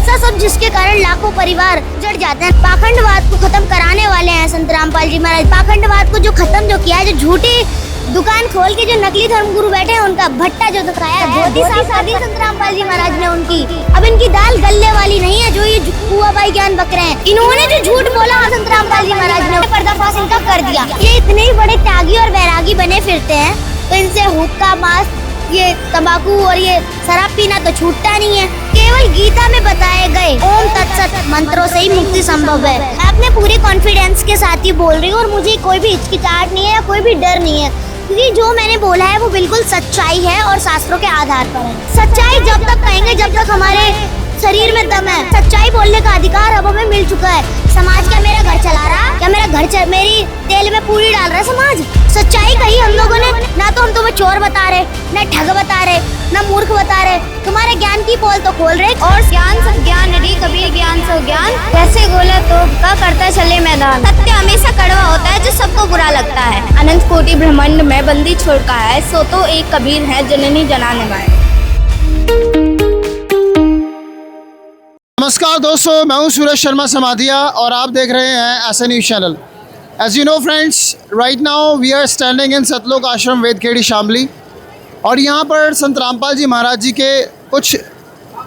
ऐसा सब जिसके कारण लाखों परिवार जड़ जाते हैं। पाखंडवाद को खत्म कराने वाले हैं संत रामपाल जी महाराज। पाखंडवाद को जो किया है, जो झूठी दुकान खोल के जो नकली धर्मगुरु बैठे हैं उनका भट्टा जो दिखाया है, धोती साफ कर दी संत रामपाल जी महाराज ने उनकी। अब इनकी दाल गलने वाली नहीं है जो ये कुआ भाई ज्ञान बक रहे हैं। इन्होंने जो झूठ बोला संत रामपाल जी महाराज ने पर्दाफाश इनका कर दिया। ये इतने ही बड़े त्यागी और वैरागी बने फिरते हैं तो इनसे हुक्का, मांस, ये तंबाकू और ये शराब पीना तो छूटता नहीं है। केवल गीता में बताए गए ओम तत्सत मंत्रों से ही मुक्ति संभव है। मैं अपने पूरे कॉन्फिडेंस के साथ ही बोल रही हूँ और मुझे कोई भी हिचकिचाहट नहीं है या कोई भी डर नहीं है, क्योंकि जो मैंने बोला है वो बिल्कुल सच्चाई है और शास्त्रों के आधार पर है। सच्चाई जब तक कहेंगे जब तक हमारे शरीर में दम है। सच्चाई बोलने का अधिकार अब हमें मिल चुका है। समाज क्या मेरा घर चला रहा, क्या मेरा घर मेरी तेल में पूरी डाल रहा है समाज? सच्चाई कही हम लोगों ने ना, तो हम तुम्हें चोर बता रहे, ना ठग बता रहे, ना मूर्ख बता रहे, तुम्हारे ज्ञान की पोल तो खोल रहे। और ज्ञान सब ज्ञान रे कबीर, ज्ञान सब ज्ञान, कैसे गोला तो का करता चले मैदान। सत्य हमेशा कड़वा होता है जो सबको बुरा लगता है। अनंत कोटि ब्रह्मांड में बंदी छोड़ का है, सो तो एक कबीर है जननी जनाने वाले। नमस्कार दोस्तों, मैं हूं सूरज शर्मा समाधिया और आप देख रहे हैं ऐसा news channel. As you know friends, right now we are standing in Satlok Ashram Vedkhedi Shamli और यहाँ पर संत रामपाल जी महाराज जी के कुछ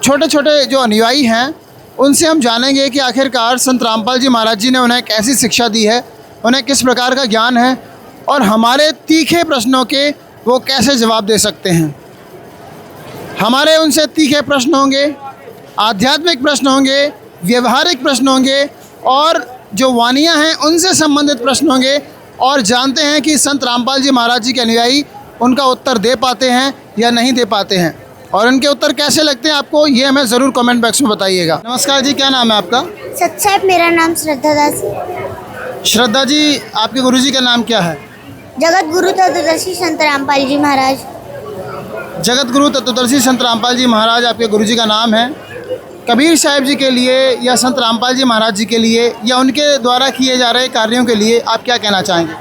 छोटे छोटे जो अनुयायी हैं उनसे हम जानेंगे कि आखिरकार संत रामपाल जी महाराज जी ने उन्हें कैसी शिक्षा दी है, उन्हें किस प्रकार का ज्ञान है और हमारे तीखे प्रश्नों के वो कैसे जवाब दे सकते हैं। हमारे उनसे तीखे प्रश्न होंगे, आध्यात्मिक प्रश्न होंगे, व्यवहारिक प्रश्न होंगे और जो वानियाँ हैं उनसे संबंधित प्रश्न होंगे और जानते हैं कि संत रामपाल जी महाराज जी के अनुयायी उनका उत्तर दे पाते हैं या नहीं दे पाते हैं और उनके उत्तर कैसे लगते हैं आपको, ये हमें ज़रूर कमेंट बॉक्स में बताइएगा। नमस्कार जी, क्या नाम है आपका? सच साहब, मेरा नाम श्रद्धा दास। श्रद्धा जी, आपके गुरुजी का नाम क्या है? जगत गुरु तत्वदर्शी संत रामपाल जी महाराज। जगत गुरु तत्वदर्शी संत रामपाल जी महाराज आपके गुरुजी का नाम है। कबीर साहिब जी के लिए या संत रामपाल जी महाराज जी के लिए या उनके द्वारा किए जा रहे कार्यों के लिए आप क्या कहना चाहेंगे?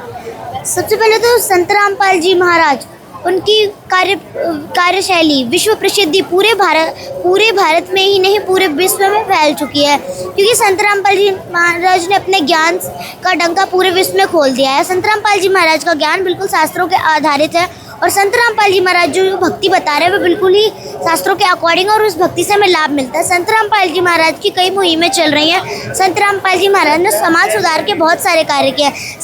सबसे पहले तो संत रामपाल जी महाराज, उनकी कार्यशैली विश्व प्रसिद्धि पूरे भारत में ही नहीं पूरे विश्व में फैल चुकी है, क्योंकि संत रामपाल जी महाराज ने अपने ज्ञान का डंका पूरे विश्व में खोल दिया है। संत रामपाल जी महाराज का ज्ञान बिल्कुल शास्त्रों के आधारित है और संत रामपाल जी महाराज जो भक्ति बता रहे हैं वो बिल्कुल ही शास्त्रों के अकॉर्डिंग और उस भक्ति से हमें लाभ मिलता है। संत रामपाल जी महाराज की कई मुहिमें चल रही हैं। संत रामपाल जी महाराज ने समाज सुधार के बहुत सारे कार्य किए हैं।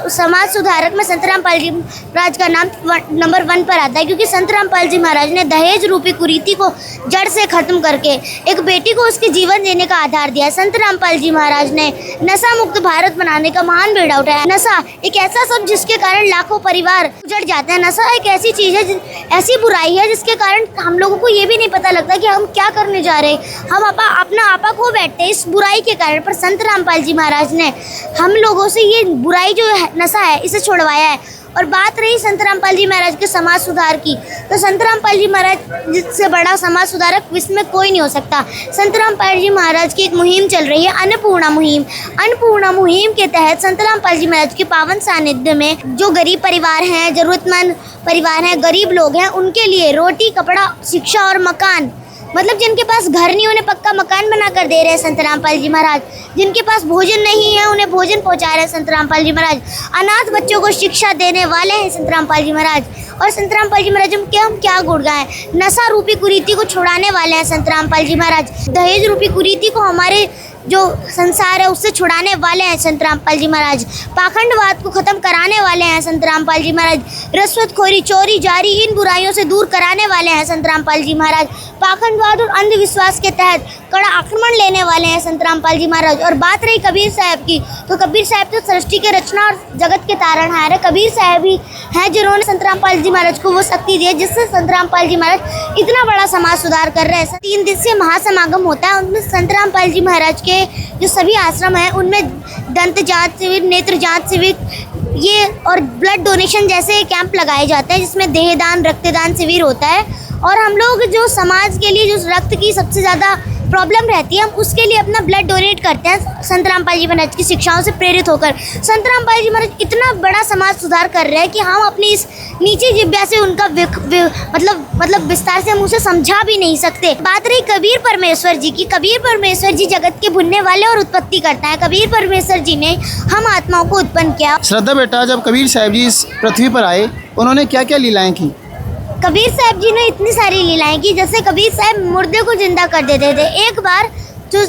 समाज सुधारक में संत रामपाल जी महाराज का नाम नंबर 1 पर आता है, क्योंकि संत रामपाल जी महाराज ने दहेज रूपी कुरीति को जड़ से खत्म करके एक बेटी को उसके जीवन देने का आधार दिया है। संत रामपाल जी महाराज ने नशा मुक्त भारत बनाने का महान बेड़ा उठाया। नशा एक ऐसा सब जिसके कारण लाखों परिवार उजड़ जाते हैं। नशा एक ऐसी चीज़ है, ऐसी बुराई है जिसके कारण हम लोगों को ये भी नहीं पता लगता कि हम क्या करने जा रहे हैं। हम अपना आपा खो बैठते हैं इस बुराई के कारण। पर संत रामपाल जी महाराज ने हम लोगों से ये बुराई जो है, नशा है, इसे छुड़वाया है। और बात रही संत रामपाल जी महाराज के समाज सुधार की, तो संत रामपाल जी महाराज जिससे बड़ा समाज सुधारक विश्व में कोई नहीं हो सकता। संत रामपाल जी महाराज की एक मुहिम चल रही है, अन्नपूर्णा मुहिम। अन्नपूर्णा मुहिम के तहत संत रामपाल जी महाराज के पावन सानिध्य में जो गरीब परिवार हैं, जरूरतमंद परिवार हैं, गरीब लोग हैं, उनके लिए रोटी, कपड़ा, शिक्षा और मकान, मतलब जिनके पास घर नहीं उन्हें पक्का मकान बनाकर दे रहे हैं संत रामपाल जी महाराज। जिनके पास भोजन नहीं है उन्हें भोजन पहुंचा रहे हैं संत रामपाल जी महाराज। अनाथ बच्चों को शिक्षा देने वाले हैं संत रामपाल जी महाराज। और संत रामपाल जी महाराज हम क्या गुण गाएं, नशा रूपी कुरीति को छुड़ाने वाले हैं संत रामपाल जी महाराज। दहेज रूपी कुरीति को हमारे जो संसार है उससे छुड़ाने वाले हैं संत रामपाल जी महाराज। पाखंडवाद को खत्म कराने वाले हैं संत रामपाल जी महाराज। रिश्वतखोरी, चोरी, जारी, इन बुराइयों से दूर कराने वाले हैं संत रामपाल जी महाराज। पाखंडवाद और अंधविश्वास के तहत कड़ा आक्रमण लेने वाले हैं संत रामपाल जी महाराज। और बात रही कबीर साहब की, तो कबीर साहब तो सृष्टि के रचना और जगत के तारणहार है। कबीर साहब ही हैं जिन्होंने संत रामपाल जी महाराज को वो शक्ति दी है जिससे संत रामपाल जी महाराज इतना बड़ा समाज सुधार कर रहे हैं। 3 दिवसीय महासमागम होता है, उनमें संत रामपाल जी महाराज के जो सभी आश्रम हैं उनमें दंत जांच शिविर, नेत्र जांच शिविर, ये और ब्लड डोनेशन जैसे कैंप लगाए जाते हैं, जिसमें देहदान, रक्तदान शिविर होता है। और हम लोग जो समाज के लिए जो रक्त की सबसे ज़्यादा प्रॉब्लम रहती है, हम उसके लिए अपना ब्लड डोनेट करते हैं संत रामपाल जी महाराज की शिक्षाओं से प्रेरित होकर। संत रामपाल जी महाराज इतना बड़ा समाज सुधार कर रहे हैं कि हम अपनी इस नीची जिब्या से उनका मतलब विस्तार से हम उसे समझा भी नहीं सकते। बात रही कबीर परमेश्वर जी की, कबीर परमेश्वर जी जगत के बुनने वाले और उत्पत्ति करता है। कबीर परमेश्वर जी ने हम आत्माओं को उत्पन्न किया। श्रद्धा बेटा, जब कबीर साहब जी इस पृथ्वी पर आए, उन्होंने क्या क्या लीलाएं की? कबीर साहब जी ने इतनी सारी लीलाएं की, जैसे कबीर साहब मुर्दे को जिंदा कर देते थे। एक बार जो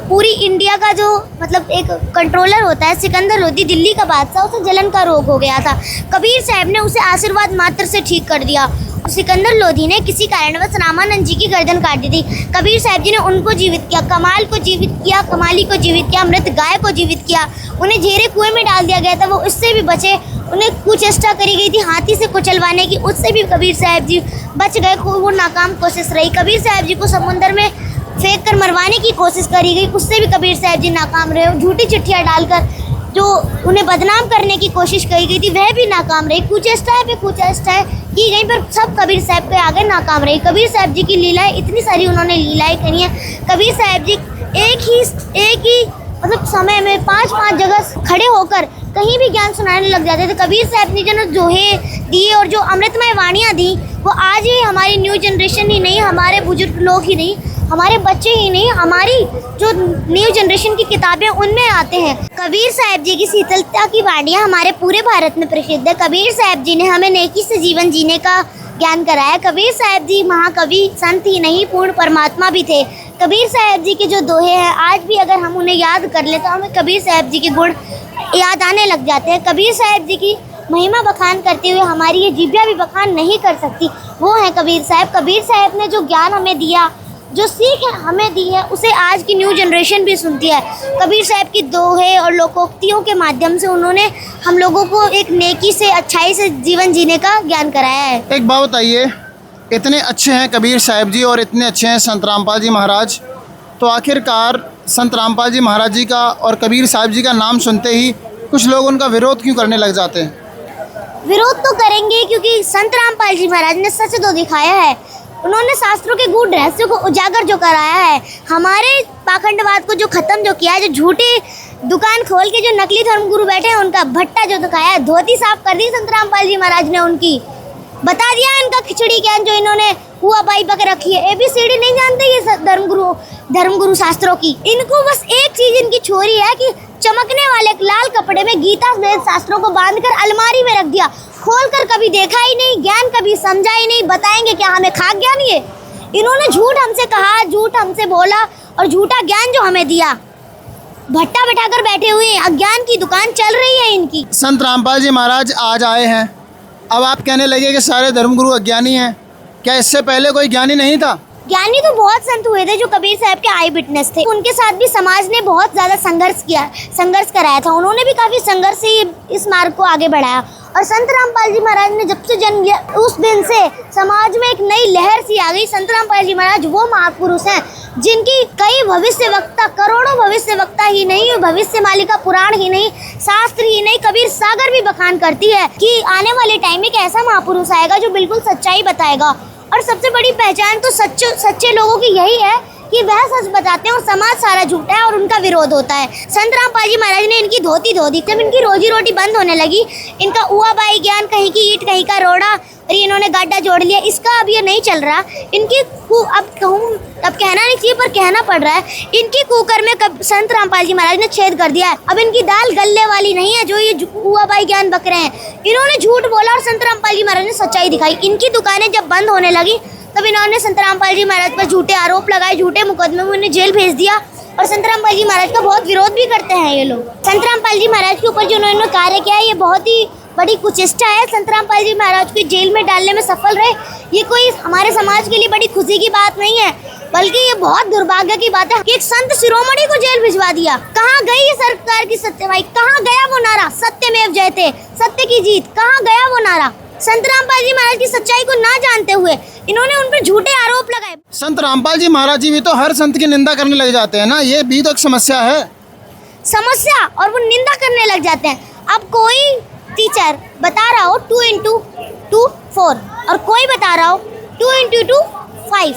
पूरी इंडिया का जो मतलब एक कंट्रोलर होता है, सिकंदर लोधी, दिल्ली का बादशाह, उसे जलन का रोग हो गया था। कबीर साहब ने उसे आशीर्वाद मात्र से ठीक कर दिया। सिकंदर लोधी ने किसी कारणवश रामानंद जी की गर्दन काट दी थी। कबीर साहब जी ने उनको जीवित किया, कमाल को जीवित किया, कमाली को जीवित किया, मृत गाय को जीवित किया। उन्हें झेरे कुएं में डाल दिया गया था, वो उससे भी बचे। उन्हें कुचेष्टा करी गई थी हाथी से कुचलवाने की, उससे भी कबीर साहब जी बच गए। वो नाकाम कोशिश रही। कबीर साहब जी को समुद्र में फेंक कर मरवाने की कोशिश करी गई, उससे भी कबीर साहब जी नाकाम रहे। झूठी चिट्ठियाँ डालकर जो उन्हें बदनाम करने की कोशिश करी गई थी, वह भी नाकाम रही। कुचेष्टाएं पे कुचेष्टाएं की गई, पर सब कबीर साहब के आगे नाकाम रही। कबीर साहब जी की लीलाएं, इतनी सारी उन्होंने लीलाएं करी हैं। कबीर साहब जी एक ही मतलब समय में 5-5 जगह खड़े होकर कहीं भी ज्ञान सुनाने लग जाते थे। कबीर साहब ने जो दोहे दिए और जो अमृतमय वाणियाँ दी, वो आज ही हमारी न्यू जनरेशन ही नहीं, हमारे बुजुर्ग लोग ही नहीं, हमारे बच्चे ही नहीं, हमारी जो न्यू जनरेशन की किताबें उनमें आते हैं। कबीर साहब जी की शीतलता की वाणियाँ हमारे पूरे भारत में प्रसिद्ध है। कबीर साहब जी ने हमें नेकी से जीवन जीने का ज्ञान कराया। कबीर साहब जी महाकवि संत ही नहीं, पूर्ण परमात्मा भी थे। कबीर साहब जी के जो दोहे हैं, आज भी अगर हम उन्हें याद कर ले तो हमें कबीर साहब जी के गुण याद आने लग जाते हैं। कबीर साहब जी की महिमा बखान करते हुए हमारी ये जिब्या भी बखान नहीं कर सकती, वो है कबीर साहब। कबीर साहब ने जो ज्ञान हमें दिया, जो सीख हमें दी है, उसे आज की न्यू जनरेशन भी सुनती है। कबीर साहब की दोहे और लोकोक्तियों के माध्यम से उन्होंने हम लोगों को एक नेकी से, अच्छाई से जीवन जीने का ज्ञान कराया है। एक बात बताइए, इतने अच्छे हैं कबीर साहब जी और इतने अच्छे हैं संत रामपाल जी महाराज, तो आखिरकार संत रामपाल जी महाराज जी का और कबीर साहब जी का नाम सुनते ही कुछ लोग उनका विरोध क्यों करने लग जाते हैं? विरोध तो करेंगे, क्योंकि संत रामपाल जी महाराज ने सच तो दिखाया है। उन्होंने शास्त्रों के गूढ़ रहस्यों को उजागर जो कराया है, हमारे पाखंडवाद को जो खत्म जो किया है, जो झूठी दुकान खोल के जो नकली धर्मगुरु बैठे हैं उनका भट्टा जो दिखाया है, धोती साफ कर दी संत रामपाल जी महाराज ने उनकी, बता दिया इनका खिचड़ी ज्ञान जो इन्होंने हुआ बाई पक रखी है। ABCD नहीं जानते ये धर्मगुरु शास्त्रों की। इनको बस एक चीज इनकी छोरी है कि चमकने वाले लाल कपड़े में गीता वेद शास्त्रों को बांधकर अलमारी में रख दिया, खोलकर कभी देखा ही नहीं, ज्ञान कभी समझा ही नहीं। बताएंगे क्या हमें खाक ज्ञान? ये इन्होंने झूठ हमसे कहा, झूठ हमसे बोला और झूठा ज्ञान जो हमें दिया, भट्टा बैठाकर बैठे हुए हैं। अज्ञान की दुकान चल रही है इनकी। संत रामपाल जी महाराज आज आए हैं, अब आप कहने लगे कि सारे धर्मगुरु अज्ञानी हैं। क्या इससे पहले कोई ज्ञानी नहीं था? ज्ञानी तो बहुत संत हुए थे जो कबीर साहब के आई विटनेस थे। उनके साथ भी समाज ने बहुत ज़्यादा संघर्ष कराया था। उन्होंने भी काफ़ी संघर्ष से इस मार्ग को आगे बढ़ाया। और संत रामपाल जी महाराज ने जब से जन्म लिया, उस दिन से समाज में एक नई लहर सी आ गई। संत रामपाल जी महाराज वो महापुरुष हैं जिनकी कई भविष्य वक्ता, करोड़ों भविष्य वक्ता ही नहीं, भविष्य मालिका पुराण ही नहीं, शास्त्र ही नहीं, कबीर सागर भी बखान करती है कि आने वाले टाइम में एक ऐसा महापुरुष आएगा जो बिल्कुल सच्चाई बताएगा। और सबसे बड़ी पहचान तो सच्चे लोगों की यही है कि वह सच बताते हैं और समाज सारा झूठा है और उनका विरोध होता है। संत रामपाल जी महाराज ने इनकी धोती धो दी। जब इनकी रोजी रोटी बंद होने लगी, इनका उआ बाई ज्ञान, कहीं की ईंट कहीं का रोड़ा, और इन्होंने गड्ढा जोड़ लिया, इसका अब ये नहीं चल रहा। इनकी अब कहना नहीं चाहिए पर कहना पड़ रहा है, इनकी कुकर में संत रामपाल जी महाराज ने छेद कर दिया है। अब इनकी दाल गलने वाली नहीं है जो ये उआ बाई ज्ञान बक रहे हैं। इन्होंने झूठ बोला और संत रामपाल जी महाराज ने सच्चाई दिखाई। इनकी दुकानें जब बंद होने लगी तब इन्होंने संत रामपाल जी महाराज पर झूठे आरोप लगाए, झूठे मुकदमे में उन्हें जेल भेज दिया। और संत रामपाल जी महाराज का बहुत विरोध भी करते हैं ये लोग। संत रामपाल जी महाराज के ऊपर जो उन्होंने कार्य किया है, ये बहुत ही बड़ी कुचेष्टा है। संत रामपाल जी महाराज को जेल में डालने में सफल रहे, ये कोई हमारे समाज के लिए बड़ी खुशी की बात नहीं है, बल्कि ये बहुत दुर्भाग्य की बात है कि एक संत शिरोमणि को जेल भिजवा दिया। कहाँ गई ये सरकार की सत्यवाई? कहाँ गया वो नारा सत्यमेव जयते, सत्य की जीत? कहाँ गया वो नारा? संत रामपाल जी महाराज की सच्चाई को ना जानते हुए इन्होंने उन पर झूठे आरोप लगाए। संत रामपाल जी महाराज जी भी तो हर संत की निंदा करने लग जाते हैं ना, ये भी तो एक समस्या है। समस्या और वो निंदा करने लग जाते हैं। अब कोई टीचर बता रहा हो 2 into 2 4 और कोई बता रहा हो 2 into 2 5।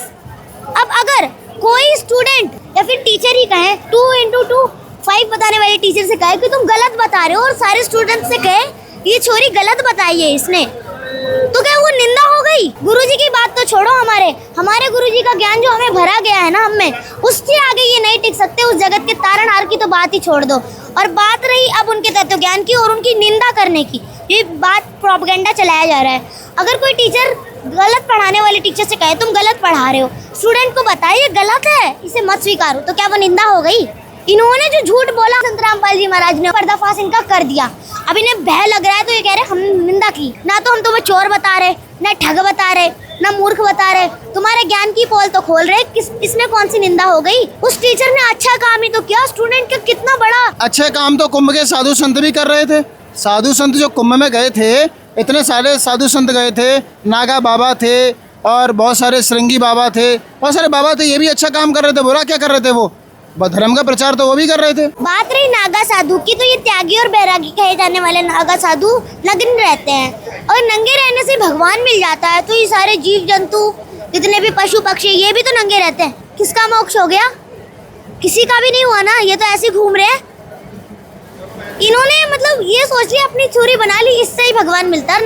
अब अगर कोई स्टूडेंट या फिर टीचर ही कहे 2 into 2 5 बताने वाले टीचर से कहे कि तुम गलत बता रहे हो, और सारे स्टूडेंट से कहे ये छोरी गलत बताई है इसने, तो क्या वो निंदा हो गई? गुरुजी की बात तो छोड़ो, हमारे गुरुजी का ज्ञान जो हमें भरा गया है ना हम में, उसके आगे ये नहीं टिक सकते। उस जगत के तारणहार की तो बात ही छोड़ दो। और बात रही अब उनके तत्व ज्ञान की और उनकी निंदा करने की, ये बात प्रोपेगेंडा चलाया जा रहा है। अगर कोई टीचर गलत पढ़ाने वाले टीचर से कहे तुम गलत पढ़ा रहे हो, स्टूडेंट को बताए ये गलत है, इसे मत स्वीकारो, तो क्या वो निंदा हो गई? इन्होंने जो झूठ बोला संत रामपाल जी महाराज ने, पर्दाफाश इनका कर दिया। अब इन्हें भय लग रहा है तो ये कह रहे हम निंदा की। ना तो हम तुम्हें चोर बता रहे, ना ठग बता रहे, ना मूर्ख बता रहे, तुम्हारे ज्ञान की पोल तो खोल रहे। इसमें कौन सी निंदा हो गई? उस टीचर ने अच्छा काम ही तो किया, स्टूडेंट का कितना बड़ा अच्छे काम तो कुंभ के साधु संत भी कर रहे थे। साधु संत जो कुंभ में गए थे, इतने सारे साधु संत गए थे, नागा बाबा थे और बहुत सारे श्रृंगी बाबा थे, बहुत सारे बाबा थे, ये भी अच्छा काम कर रहे थे। बुरा क्या कर रहे थे? वो धर्म का प्रचार तो वो भी कर रहे थे। बात रही नागा साधु की, तो ये त्यागी और बैरागी कहे जाने वाले नागा साधु नग्न रहते हैं, और नंगे रहने से भगवान मिल जाता है। तो ये सारे जीव जंतु, जितने भी पशु पक्षी, ये भी तो नंगे रहते हैं। किसका मोक्ष हो गया? किसी का भी नहीं हुआ ना, ये तो ऐसे घूम रहे हैं। इन्होंने मतलब ये सोच लिया, अपनी चोरी बना ली, इससे ही भगवान मिलता है।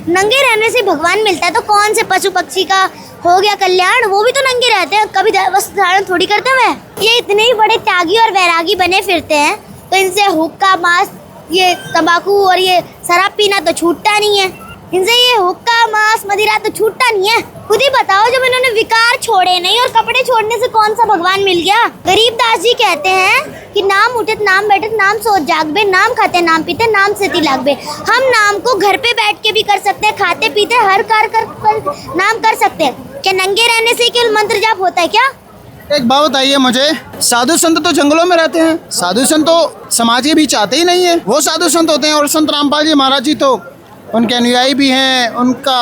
नंगे रहने से भगवान मिलता है, तो कौन से पशु पक्षी का हो गया कल्याण? वो भी तो नंगे रहते हैं, कभी वस्त्र धारण थोड़ी करते हुए। ये इतने ही बड़े त्यागी और वैरागी बने फिरते हैं, तो इनसे हुक्का, मांस, ये तंबाकू और ये शराब पीना तो छूटता नहीं है। इनसे ये हुक्का, मांस, मदिरा तो छूटता नहीं है। खुद ही बताओ, जब इन्होंने विकार छोड़े नहीं और कपड़े छोड़ने से कौन सा भगवान मिल गया? गरीबदास जी कहते हैं कि नाम उठत नाम बैठत नाम सोच जागबे, नाम खाते नाम पीते नाम से तिलागबे। हम नाम को घर पे बैठ के भी कर सकते हैं, खाते पीते हर कार्य कर नाम कर सकते हैं। क्या नंगे रहने से केवल मंत्र जाप होता है क्या? एक बात बताइए मुझे, साधु संत तो जंगलों में रहते हैं, साधु संत तो समाज के बीच आते ही नहीं है, वो साधु संत होते हैं। और संत रामपाल जी महाराज जी तो उनके अनुयायी भी हैं, उनका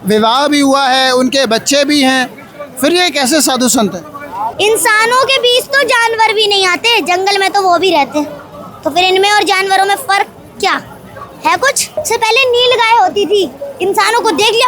विवाह भी हुआ है, उनके बच्चे भी हैं, फिर ये कैसे साधु संत हैं? इंसानों के बीच तो जानवर भी नहीं आते, जंगल में तो वो भी रहते हैं, तो फिर इनमें और जानवरों में फर्क क्या है? कुछ से पहले नील गाय होती थी, इंसानों को देख लिया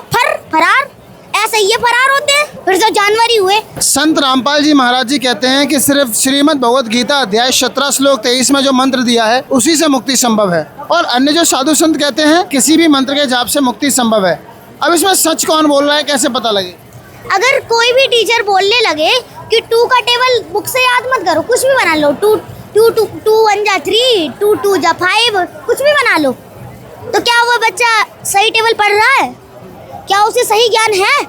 फरार, ऐसे ये फरार होते हैं, फिर तो जानवर ही हुए। संत रामपाल जी महाराज जी कहते हैं कि सिर्फ श्रीमद् भगवत गीता अध्याय 17 श्लोक 23 में जो मंत्र दिया है उसी से मुक्ति संभव है, और अन्य जो साधु संत कहते हैं किसी भी मंत्र के जाप से मुक्ति संभव है। अब इसमें सच कौन बोल रहा है, कैसे पता लगे? अगर कोई भी टीचर बोलने लगे कि 2 का टेबल बुक से याद मत करो, कुछ भी बना लो, 2 1 जा 3, 2 2 जा 5, कुछ भी बना लो, तो क्या वो बच्चा सही टेबल पढ़ रहा है? क्या उसे सही ज्ञान है?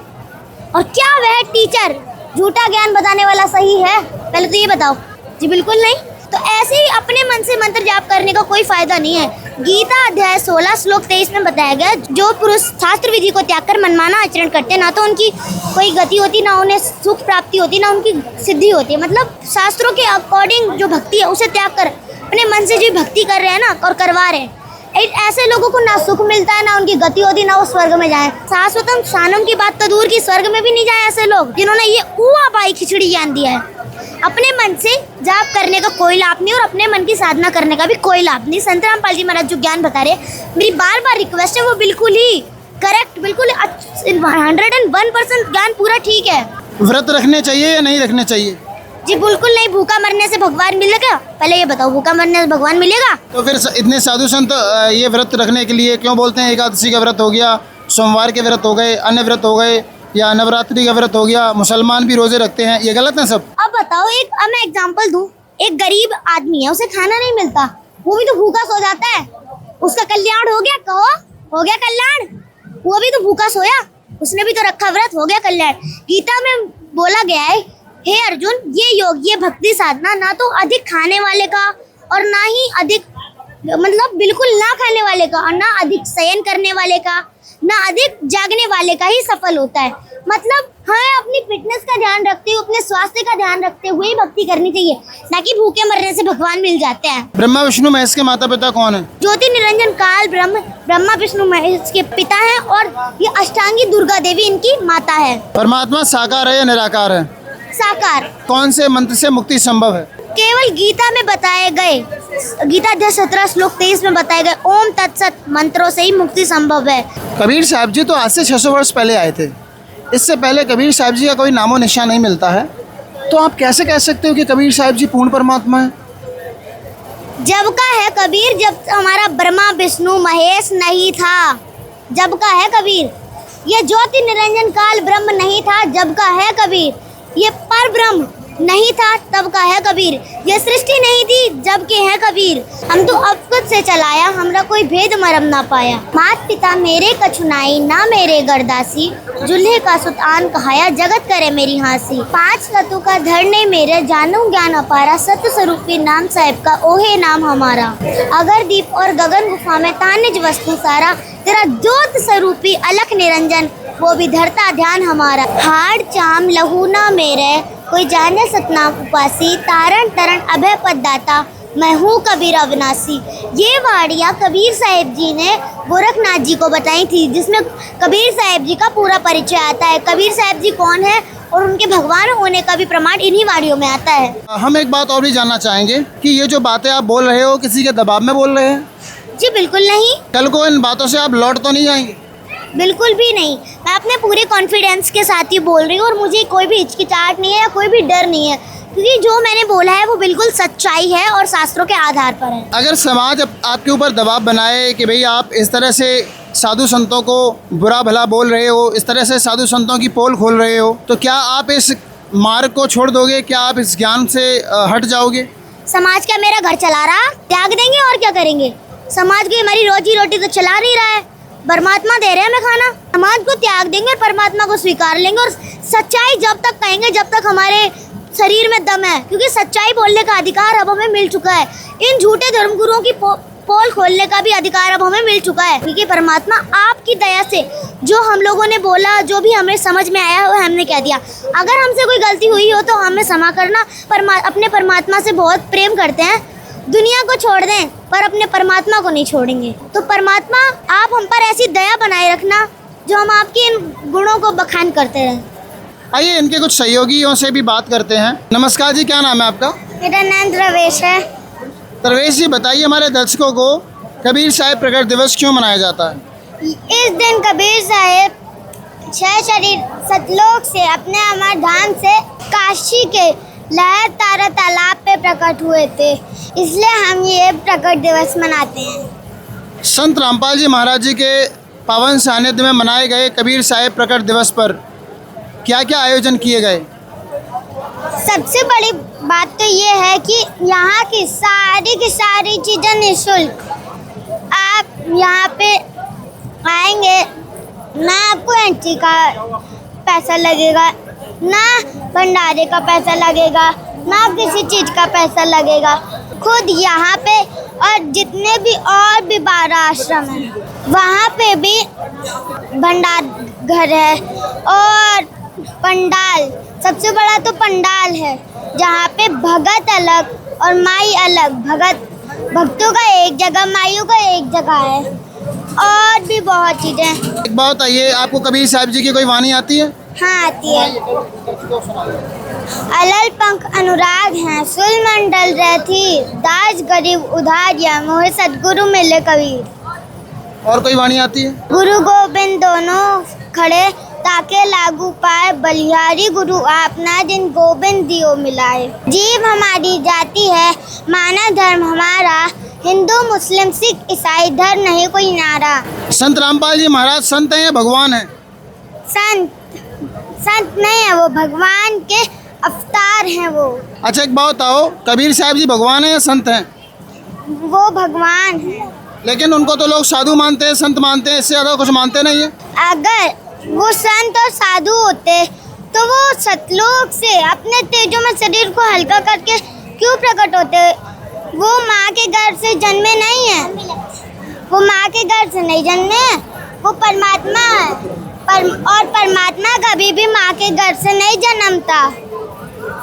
और क्या वह टीचर झूठा ज्ञान बताने वाला सही है? पहले तो ये बताओ। जी बिल्कुल नहीं। तो ऐसे ही अपने मन से मंत्र जाप करने का कोई फायदा नहीं है। गीता अध्याय 16 श्लोक 23 में बताया गया, जो पुरुष शास्त्र विधि को त्याग कर मनमाना आचरण करते हैं, ना तो उनकी कोई गति होती, ना उन्हें सुख प्राप्ति होती, ना उनकी सिद्धि होती है। मतलब शास्त्रों के अकॉर्डिंग जो भक्ति है उसे त्याग कर अपने मन से जो भक्ति कर रहे हैं ना और करवा रहे हैं, ऐसे लोगों को ना सुख मिलता है, ना उनकी गति होती, ना वो स्वर्ग में जाए। शाश्वतम शानम की बात तो दूर की, स्वर्ग में भी नहीं जाए ऐसे लोग जिन्होंने ये ऊआ पाई खिचड़ी ज्ञान दिया है। अपने मन से जाप करने का कोई लाभ नहीं और अपने मन की साधना करने का भी कोई लाभ नहीं। संत रामपाल जी महाराज जो ज्ञान बता रहे, मेरी बार बार रिक्वेस्ट है, वो बिल्कुल ही करेक्ट, बिल्कुल 101% ज्ञान पूरा ठीक है। व्रत रखने चाहिए या नहीं रखने चाहिए? जी बिल्कुल नहीं। भूखा मरने से भगवान मिलेगा? पहले ये बताओ, भूखा मरने से भगवान मिलेगा? तो फिर इतने साधु संत ये व्रत रखने के लिए क्यों बोलते हैं? एकादशी का व्रत हो गया, सोमवार के व्रत हो गए, अन्य व्रत हो गए, या नवरात्रि का व्रत हो गया, मुसलमान भी रोजे रखते हैं, ये गलत है सब? अब बताओ, अब मैं एग्जांपल दूं, एक गरीब आदमी है, उसे खाना नहीं मिलता, वो भी तो भूखा सो जाता है, उसका कल्याण हो गया? कहो, हो गया कल्याण? वो भी तो भूखा सोया, उसने भी तो रखा व्रत, हो गया कल्याण। गीता में बोला गया है, हे अर्जुन, ये योग, ये भक्ति साधना ना तो अधिक खाने वाले का और ना ही अधिक, मतलब बिल्कुल ना खाने वाले का, और ना अधिक शयन करने वाले का, ना अधिक जागने वाले का ही सफल होता है। मतलब हमें अपनी फिटनेस का ध्यान रखते हुए, अपने स्वास्थ्य का ध्यान रखते हुए ही भक्ति करनी चाहिए, ना कि भूखे मरने से भगवान मिल जाते हैं। ब्रह्मा विष्णु महेश के माता पिता कौन है? ज्योति निरंजन काल ब्रह्मा विष्णु महेश के पिता हैं, और ये अष्टांगी दुर्गा देवी इनकी माता है। परमात्मा साकार है या निराकार है? साकार। कौन से मंत्र से मुक्ति संभव है? केवल गीता में बताए गए, गीता अध्याय 17 श्लोक 23 में बताए गए ओम तत्सत मंत्रों से ही मुक्ति संभव है। कबीर साहब जी तो आज से 600 वर्ष पहले आए थे, इससे पहले कबीर साहब जी का कोई नामो निशान नहीं मिलता है। तो आप कैसे कह सकते हो कि कबीर साहब जी पूर्ण परमात्मा है? जब का है कबीर, जब हमारा ब्रह्मा विष्णु महेश नहीं था, जब का है कबीर। ये ज्योति निरंजन काल ब्रह्म नहीं था, जब का है कबीर। ये पर ब्रह्म नहीं था, तब का है कबीर। ये सृष्टि नहीं थी, जब के है कबीर। हम तो अब खुद से चलाया, हमरा कोई भेद मरम ना पाया। मात पिता मेरे कछुनाई, ना मेरे गरदासी। जुल्हे का सुतान कहाया, जगत करे मेरी हांसी। 5 तत्व का धरने मेरे, जानू ज्ञान अपारा। सत्य स्वरूपी नाम साहिब का, ओहे नाम हमारा। अगर दीप और गगन गुफा में तानिज वस्तु सारा। तेरा ज्योत स्वरूपी अलख निरंजन, वो भी धरता ध्यान हमारा। हाड़ चाम लहू ना मेरे, कोई जाने सतनाम उपासी। तारण तरण अभय पद दाता, मैं हूँ कबीर अविनाशी। ये वाड़ियाँ कबीर साहिब जी ने गोरखनाथ जी को बताई थी, जिसमें कबीर साहिब जी का पूरा परिचय आता है। कबीर साहिब जी कौन है और उनके भगवान होने का भी प्रमाण इन्हीं वाड़ियों में आता है। हम एक बात और भी जानना चाहेंगे कि ये जो बातें आप बोल रहे हो, किसी के दबाव में बोल रहे हैं? जी बिल्कुल नहीं, कल को इन बातों से आप लौट तो नहीं जाएंगे? बिल्कुल भी नहीं। मैं अपने पूरे कॉन्फिडेंस के साथ ही बोल रही हूँ और मुझे कोई भी हिचकिचाहट नहीं है या कोई भी डर नहीं है, क्योंकि जो मैंने बोला है वो बिल्कुल सच्चाई है और शास्त्रों के आधार पर है। अगर समाज आपके ऊपर दबाव बनाए कि भाई आप इस तरह से साधु संतों को बुरा भला बोल रहे हो, इस तरह से साधु संतों की पोल खोल रहे हो, तो क्या आप इस मार्ग को छोड़ दोगे? क्या आप इस ज्ञान से हट जाओगे? समाज क्या मेरा घर चला रहा? त्याग देंगे और क्या करेंगे? समाज की हमारी रोजी रोटी तो चला नहीं रहा है, परमात्मा दे रहे हैं हमें खाना। समाज को त्याग देंगे और परमात्मा को स्वीकार लेंगे, और सच्चाई जब तक कहेंगे जब तक हमारे शरीर में दम है, क्योंकि सच्चाई बोलने का अधिकार अब हमें मिल चुका है। इन झूठे धर्मगुरुओं की पोल खोलने का भी अधिकार अब हमें मिल चुका है, क्योंकि परमात्मा आपकी दया से जो हम लोगों ने बोला, जो भी हमें समझ में आया वो हमने कह दिया। अगर हमसे कोई गलती हुई हो तो हमें क्षमा करना। अपने परमात्मा से बहुत प्रेम करते हैं, दुनिया को छोड़ दें पर अपने परमात्मा को नहीं छोड़ेंगे। तो परमात्मा आप हम पर ऐसी दया बनाए रखना जो हम आपके इन गुणों को बखान करते रहें। आइए इनके कुछ सहयोगियों से भी बात करते हैं। नमस्कार जी, क्या नाम है आपका? मेरा नाम द्रवेश है। प्रवेश जी, बताइए हमारे दर्शकों को कबीर साहिब प्रकट दिवस क्यों मनाया जाता है? इस दिन कबीर साहिब 6 शरीर सतलोक से अपने अमर धाम से काशी के लहर तारा तालाब पे प्रकट हुए थे, इसलिए हम ये प्रकट दिवस मनाते हैं। संत रामपाल जी महाराज जी के पावन सानिध्य में मनाए गए कबीर साहिब प्रकट दिवस पर क्या क्या आयोजन किए गए? सबसे बड़ी बात तो ये है कि यहाँ की सारी चीज़ें निःशुल्क। आप यहाँ पे आएंगे, ना आपको एंट्री का पैसा लगेगा, ना भंडारे का पैसा लगेगा, ना किसी चीज़ का पैसा लगेगा। खुद यहाँ पे और जितने भी और भी 12 आश्रम हैं, वहाँ पे भी भंडार घर है और पंडाल, सबसे बड़ा तो पंडाल है, जहाँ पे भगत अलग और माई अलग। भक्तों का एक जगह, माइयों का एक जगह है, और भी बहुत चीज़ें। एक बात बताइए, आपको कबीर साहिब जी की कोई वाणी आती है? हाँ आती है। अलल पंख अनुराग हैं, सुल मंडल रहती, दास गरीब उधारिया, मोहे सदगुरु मिले कबीर। और कोई वाणी आती है? गुरु गोविंद दोनों खड़े, ताके लागू पाए, बलिहारी गुरु आपना, जिन गोविंद दियो मिलाए। जीव हमारी जाति है, माना धर्म हमारा, हिंदू मुस्लिम सिख ईसाई धर्म नहीं कोई नारा। संत रामपाल जी महाराज संत हैं या भगवान हैं? संत नहीं है वो, भगवान के अवतार हैं वो। अच्छा एक बात बताओ, कबीर साहिब जी भगवान हैं या संत हैं? वो भगवान है। लेकिन उनको तो लोग साधु मानते हैं, संत मानते हैं, इससे ज़्यादा कुछ मानते नहीं है। अगर वो संत और साधु होते तो वो सतलोक से अपने तेजों में शरीर को हल्का करके क्यों प्रकट होते? वो माँ के गर्भ से जन्मे नहीं है, वो माँ के गर्भ से नहीं जन्मे, वो परमात्मा है। और परमात्मा कभी भी माँ के गर्भ से नहीं जन्मता।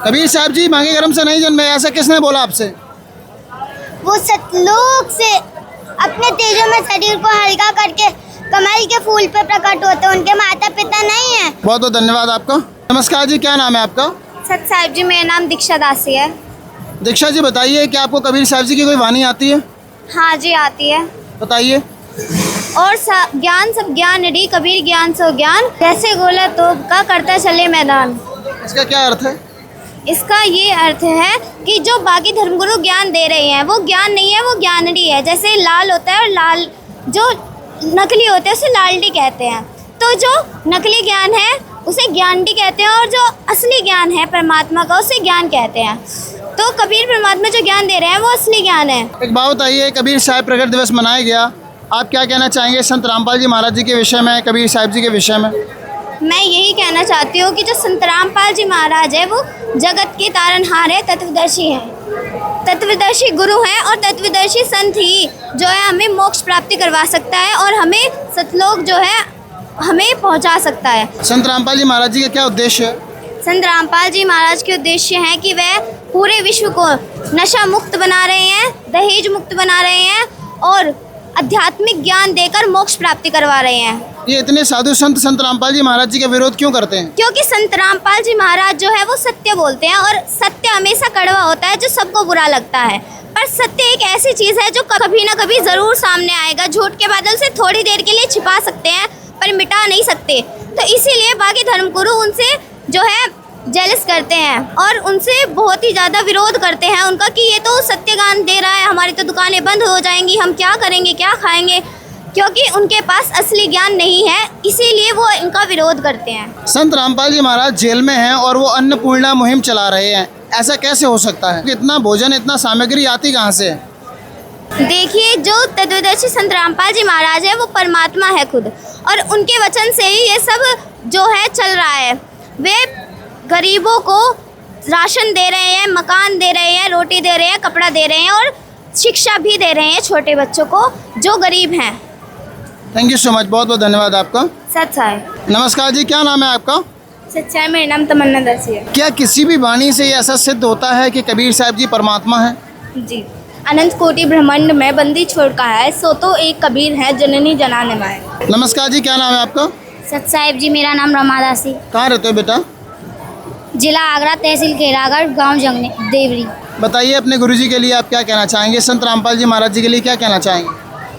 कबीर साहब जी माँ के गर्भ से नहीं जन्मे, ऐसा किसने बोला आपसे? वो सतलोक से अपने तेजों में शरीर को हल्का करके कमल के फूल पे प्रकट होते, उनके माता पिता नहीं है। बहुत बहुत धन्यवाद आपका। नमस्कार जी, क्या नाम है आपका? सत साहिब जी, मेरा नाम दीक्षा दासी है। दीक्षा जी बताइए, क्या आपको कबीर साहब जी की कोई वाणी आती है? हाँ जी आती है। बताइए। और ज्ञान सब ज्ञान री, कबीर ज्ञान सो ज्ञान, जैसे गोला तो का करता चले मैदान। इसका क्या अर्थ है? इसका ये अर्थ है कि जो बाकी धर्मगुरु ज्ञान दे रहे हैं वो ज्ञान नहीं है, वो ज्ञानड़ी है। जैसे लाल होता है और लाल जो नकली होते हैं उसे लालडी कहते हैं। तो जो नकली ज्ञान है उसे ज्ञानडी कहते हैं और जो असली ज्ञान है परमात्मा का उसे ज्ञान कहते हैं। तो कबीर परमात्मा जो ज्ञान दे रहे हैं वो असली ज्ञान है। एक बात बताइए, कबीर साहिब प्रकट दिवस मनाया गया, आप क्या कहना चाहेंगे संत रामपाल जी महाराज जी के विषय में, कबीर साहिब जी के विषय में? मैं यही कहना चाहती हूँ कि जो संत रामपाल जी महाराज है वो जगत के तारनहार है, तत्वदर्शी हैं, तत्वदर्शी गुरु हैं और तत्वदर्शी संत ही जो है हमें मोक्ष प्राप्ति करवा सकता है और हमें सतलोक जो है हमें पहुँचा सकता है। संत रामपाल जी महाराज जी का क्या उद्देश्य है? संत रामपाल जी महाराज के उद्देश्य है कि वह पूरे विश्व को नशा मुक्त बना रहे हैं, दहेज मुक्त बना रहे हैं और आध्यात्मिक ज्ञान देकर मोक्ष प्राप्ति करवा रहे हैं। ये इतने साधु संत संत रामपाल जी महाराज जी का विरोध क्यों करते हैं? क्योंकि संत रामपाल जी महाराज जो है वो सत्य बोलते हैं और सत्य हमेशा कड़वा होता है जो सबको बुरा लगता है। पर सत्य एक ऐसी चीज़ है जो कभी ना कभी ज़रूर सामने आएगा। झूठ के बादल से थोड़ी देर के लिए छिपा सकते हैं पर मिटा नहीं सकते। तो इसीलिए बाकी धर्मगुरु उनसे जो है जेलस करते हैं और उनसे बहुत ही ज़्यादा विरोध करते हैं उनका कि ये तो सत्य ज्ञान दे रहा है, हमारी तो दुकानें बंद हो जाएंगी, हम क्या करेंगे, क्या खाएंगे, क्योंकि उनके पास असली ज्ञान नहीं है, इसीलिए वो इनका विरोध करते हैं। संत रामपाल जी महाराज जेल में हैं और वो अन्नपूर्णा मुहिम चला रहे हैं, ऐसा कैसे हो सकता है? इतना भोजन, इतना सामग्री आती कहाँ से है? देखिए, जो तत्वदर्शी संत रामपाल जी महाराज है वो परमात्मा है खुद और उनके वचन से ही ये सब जो है चल रहा है। वे गरीबों को राशन दे रहे हैं, मकान दे रहे हैं, रोटी दे रहे हैं, कपड़ा दे रहे हैं और शिक्षा भी दे रहे हैं छोटे बच्चों को जो गरीब हैं। थैंक यू सो मच, बहुत बहुत धन्यवाद आपका। सच्चाई। नमस्कार जी, क्या नाम है आपका? सच्चाई, मेरा नाम तमन्ना दर्शी है। क्या किसी भी वाणी से ये ऐसा सिद्ध होता है कि कबीर साहब जी परमात्मा है? जी, अनंत कोटि ब्रह्मांड में बंदी छोड़ का है, सो तो एक कबीर है जननी जनाने माए। नमस्कार जी, क्या नाम है आपका? सच साहिब जी, मेरा नाम रमादासी। कहाँ रहते हो बेटा? जिला आगरा, तहसील केरागढ़, गांव जंगने देवरी। बताइए अपने गुरुजी के लिए आप क्या कहना चाहेंगे, संत रामपाल जी महाराज जी के लिए क्या कहना चाहेंगे?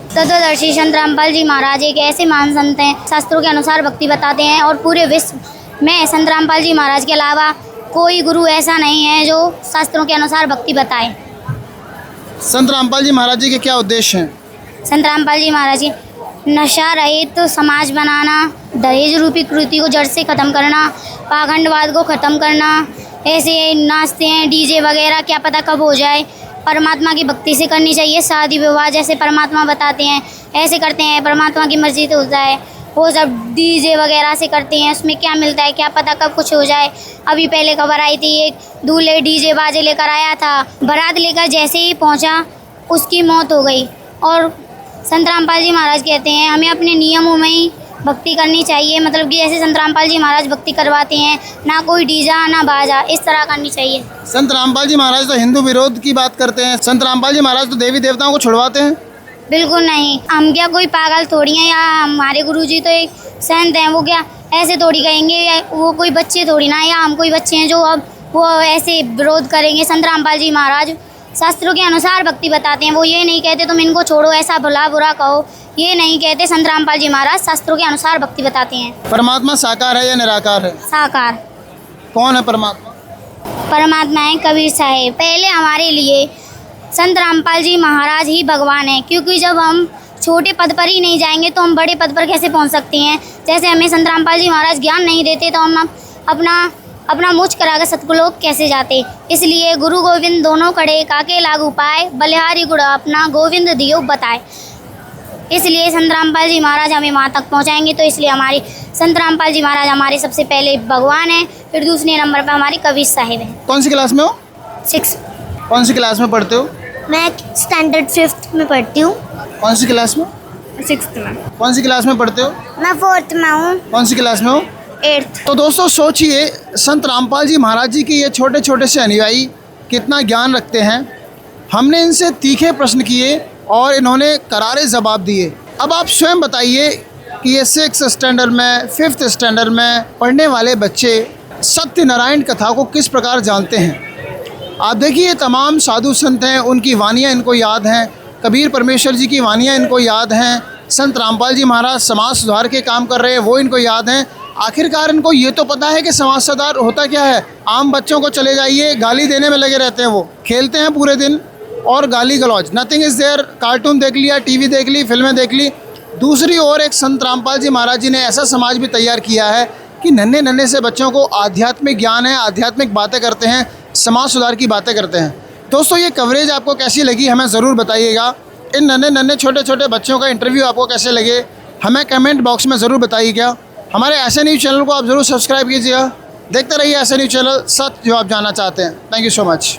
तत्वदर्शी संत रामपाल जी महाराज एक ऐसे महान संत हैं, शास्त्रों के अनुसार भक्ति बताते हैं और पूरे विश्व में संत रामपाल जी महाराज के अलावा कोई गुरु ऐसा नहीं है जो शास्त्रों के अनुसार भक्ति बताए। संत रामपाल जी महाराज जी के क्या उद्देश्य हैं? संत रामपाल जी महाराज के नशा रहित तो समाज बनाना, दहेज रूपी कृति को जड़ से ख़त्म करना, पाखंडवाद को ख़त्म करना। ऐसे नाचते हैं डीजे वगैरह, क्या पता कब हो जाए। परमात्मा की भक्ति से करनी चाहिए, शादी विवाह जैसे परमात्मा बताते हैं ऐसे करते हैं, परमात्मा की मर्जी तो होता है। वो सब डीजे वगैरह से करते हैं, उसमें क्या मिलता है, क्या पता कब कुछ हो जाए। अभी पहले खबर आई थी, एक दूल्हे डीजे बाजे लेकर आया था, बारात लेकर जैसे ही पहुंचा उसकी मौत हो गई। और संत रामपाल जी महाराज कहते हैं हमें अपने नियमों में ही भक्ति करनी चाहिए, मतलब कि जैसे संत रामपाल जी महाराज भक्ति करवाते हैं, ना कोई डीजा ना बाजा, इस तरह करनी चाहिए। संत रामपाल जी महाराज तो हिंदू विरोध की बात करते हैं, संत रामपाल जी महाराज तो देवी देवताओं को छुड़वाते हैं। बिल्कुल नहीं, हम क्या कोई पागल थोड़ी हैं, या हमारे गुरुजी तो एक संत हैं, वो क्या ऐसे थोड़ी कहेंगे, या वो कोई बच्चे थोड़ी ना, या हम कोई बच्चे हैं जो अब वो ऐसे विरोध करेंगे। संत रामपाल जी महाराज शास्त्रों के अनुसार भक्ति बताते हैं, वो ये नहीं कहते तुम इनको छोड़ो, ऐसा भला बुरा कहो, ये नहीं कहते। संत रामपाल जी महाराज शास्त्रों के अनुसार भक्ति बताते हैं। परमात्मा साकार है या निराकार है? साकार। कौन है परमात्मा? परमात्मा है कबीर साहेब। पहले हमारे लिए संत रामपाल जी महाराज ही भगवान हैं, क्योंकि जब हम छोटे पद पर ही नहीं जाएंगे तो हम बड़े पद पर कैसे पहुंच सकते हैं। जैसे हमें संत रामपाल जी महाराज ज्ञान नहीं देते तो हम अपना मुझ कराकर सतलोक कैसे जाते। इसलिए गुरु गोविंद दोनों कड़े काके लागू पाए, बलिहारी गुड़ अपना गोविंद दियो बताए। इसलिए संत रामपाल जी महाराज हमें वहाँ तक पहुँचाएंगे। तो इसलिए हमारी संत रामपाल जी महाराज हमारे सबसे पहले भगवान हैं, फिर दूसरे नंबर पर हमारे कबीर साहिब हैं। कौन सी क्लास में हो? 6। कौन सी क्लास में पढ़ते हो? मैं स्टैंडर्ड 5th में पढ़ती हूँ। कौन सी क्लास में? 6th में। कौन सी क्लास में पढ़ते हो? मैं 4th में हूँ। कौन सी क्लास में हो? 8th। तो दोस्तों सोचिए, संत रामपाल जी महाराज जी के ये छोटे छोटे से अनुयायी कितना ज्ञान रखते हैं। हमने इनसे तीखे प्रश्न किए और इन्होंने करारे जवाब दिए। अब आप स्वयं बताइए कि ये 6th स्टैंडर्ड में, 5th स्टैंडर्ड में पढ़ने वाले बच्चे सत्यनारायण कथा को किस प्रकार जानते हैं। आप देखिए, ये तमाम साधु संत हैं, उनकी वानियाँ इनको याद हैं, कबीर परमेश्वर जी की वानियाँ इनको याद हैं, संत रामपाल जी महाराज समाज सुधार के काम कर रहे हैं वो इनको याद हैं। आखिरकार इनको ये तो पता है कि समाज सुधार होता क्या है। आम बच्चों को चले जाइए, गाली देने में लगे रहते हैं, वो खेलते हैं पूरे दिन और गाली गलौज, नथिंग इज़ देयर। कार्टून देख लिया, टीवी देख ली, फिल्में देख ली। दूसरी ओर एक संत रामपाल जी महाराज जी ने ऐसा समाज भी तैयार किया है कि नन्हे नन्हे से बच्चों को आध्यात्मिक ज्ञान है, आध्यात्मिक बातें करते हैं, समाज सुधार की बातें करते हैं। दोस्तों, ये कवरेज आपको कैसी लगी हमें ज़रूर बताइएगा। इन नन्हे नन्हे छोटे छोटे बच्चों का इंटरव्यू आपको कैसे लगे हमें कमेंट बॉक्स में ज़रूर बताइएगा। हमारे ऐसे न्यूज़ चैनल को आप ज़रूर सब्सक्राइब कीजिएगा। देखते रहिए ऐसे न्यूज़ चैनल, सच जो आप जानना चाहते हैं। Thank you so much.